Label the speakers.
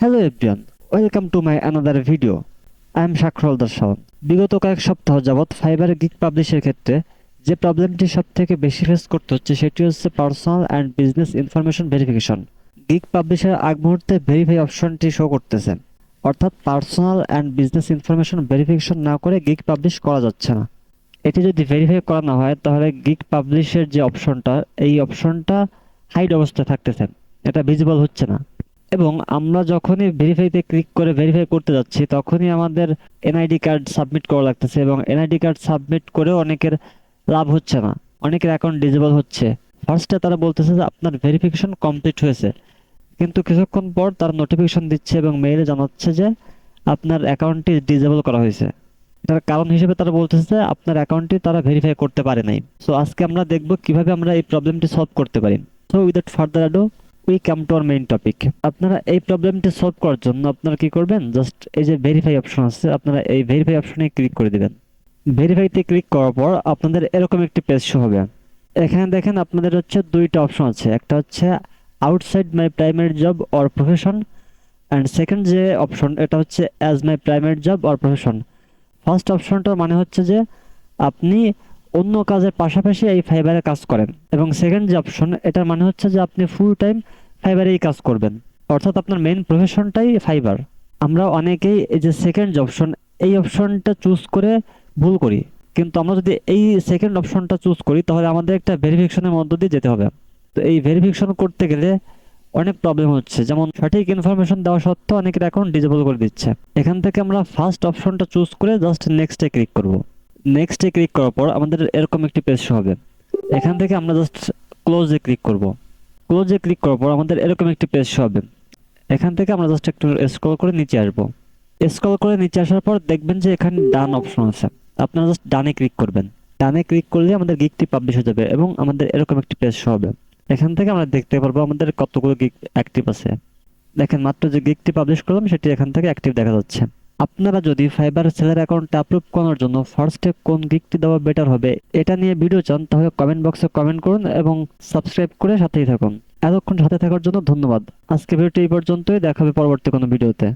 Speaker 1: Hello everyone, welcome to my another video. I am সাক্ষরল দর্শন। বিগত কয়েক সপ্তাহ যাবৎ ফাইবার গিগ পাবলিশের ক্ষেত্রে যে প্রবলেমটি সব থেকে বেশি ফেস করতে হচ্ছে সেটি হচ্ছে personal and business information verification. Gig পাবলিশের আগ মুহূর্তে ভেরিফাই অপশনটি শো করতেছে, অর্থাৎ personal and business information verification না করে গিগ পাবলিশ করা যাচ্ছে না। এটি যদি ভেরিফাই করা না হয় তাহলে গিগ পাবলিশের যে অপশনটা, এই অপশনটা হাইড অবস্থায় থাকতেছে, এটা ভিজিবল হচ্ছে না। এবং আমরা যখনই ভেরিফাইতে ক্লিক করে ভেরিফাই করতে যাচ্ছি তখনই আমাদের এনআইডি কার্ড সাবমিট করা লাগতেছে, এবং এনআইডি কার্ড সাবমিট করেও অনেকের লাভ হচ্ছে না, অনেকের অ্যাকাউন্ট ডিসেবল হচ্ছে। ফার্স্টে তারা বলতেছে যে আপনার ভেরিফিকেশন কমপ্লিট হয়েছে, কিন্তু কিছুক্ষণ পর তার নোটিফিকেশন দিচ্ছে এবং মেইলে জানাচ্ছে যে আপনার অ্যাকাউন্টটি ডিসেবল করা হয়েছে। এটার কারণ হিসেবে তারা বলতেছে যে আপনার অ্যাকাউন্টটি তারা ভেরিফাই করতে পারে নাই। সো আজকে আমরা দেখব কিভাবে আমরা এই প্রবলেমটি সলভ করতে পারি। So without further ado we come to our main topic. আপনারা এই প্রবলেমটি সলভ করার জন্য আপনারা কি করবেন, জাস্ট এই যে ভেরিফাই অপশন আছে, আপনারা এই ভেরিফাই অপশনে ক্লিক করে দিবেন। ভেরিফাইতে ক্লিক করার পর আপনাদের এরকম একটি পেজ শো হবে। এখানে দেখেন আপনাদের হচ্ছে দুইটা অপশন আছে, একটা হচ্ছে outside my primary job or profession, and second যে অপশন এটা হচ্ছে as my primary job or profession. First অপশনটার মানে হচ্ছে যে আপনি অন্য কাজের পাশাপাশি এই ফাইবারে কাজ করেন, এবং সেকেন্ড যে অপশন এটার মানে হচ্ছে যে আপনি ফুল টাইম ফাইবারেই কাজ করবেন, অর্থাৎ আপনার মেইন প্রফেশনটাই ফাইবার। আমরা অনেকেই এই যে সেকেন্ড যে অপশন, এই অপশনটা চুজ করে ভুল করি, কিন্তু আমরা যদি এই সেকেন্ড অপশনটা চুজ করি তাহলে আমাদের একটা ভেরিফিকেশনের মধ্য দিয়ে যেতে হবে। তো এই ভেরিফিকেশন করতে গেলে অনেক প্রবলেম হচ্ছে, যেমন সঠিক ইনফরমেশন দেওয়া সত্ত্বেও অনেকের অ্যাকাউন্ট ডিসেবল করে দিচ্ছে। এখান থেকে আমরা ফার্স্ট অপশনটা চুজ করে জাস্ট নেক্সটে ক্লিক করব। নেক্সটে ক্লিক করার পর আমাদের এরকম একটি পেজ শো হবে। এখান থেকে আমরা জাস্ট ক্লোজে ক্লিক করব। ক্লোজে ক্লিক করার পর আমাদের এরকম একটি পেজ শো হবে। এখান থেকে আমরা জাস্ট একটু স্ক্রল করে নিচে আসবো। স্ক্রল করে নিচে আসার পর দেখবেন যে এখানে ডান অপশন আছে, আপনারা জাস্ট ডানে ক্লিক করবেন। ডানে ক্লিক করলে আমাদের গিগটি পাবলিশ হয়ে যাবে এবং আমাদের এরকম একটি পেজ শো হবে। এখান থেকে আমরা দেখতে পারবো আমাদের কতগুলো গিগ অ্যাক্টিভ আছে। দেখেন মাত্র যে গিগটি পাবলিশ করলাম সেটি এখান থেকে অ্যাক্টিভ দেখা যাচ্ছে। আপনারা যদি ফাইবার সেলার অ্যাকাউন্টটা আপলোড করার জন্য ফার্স্টে কোন গিগটি দেওয়া বেটার হবে এটা নিয়ে ভিডিও চান তাহলে কমেন্ট বক্সে কমেন্ট করুন এবং সাবস্ক্রাইব করে সাথেই থাকুন। এতক্ষণ সাথে থাকার জন্য ধন্যবাদ। আজকে ভিডিওটি এই পর্যন্তই, দেখা হবে পরবর্তী কোনো ভিডিওতে।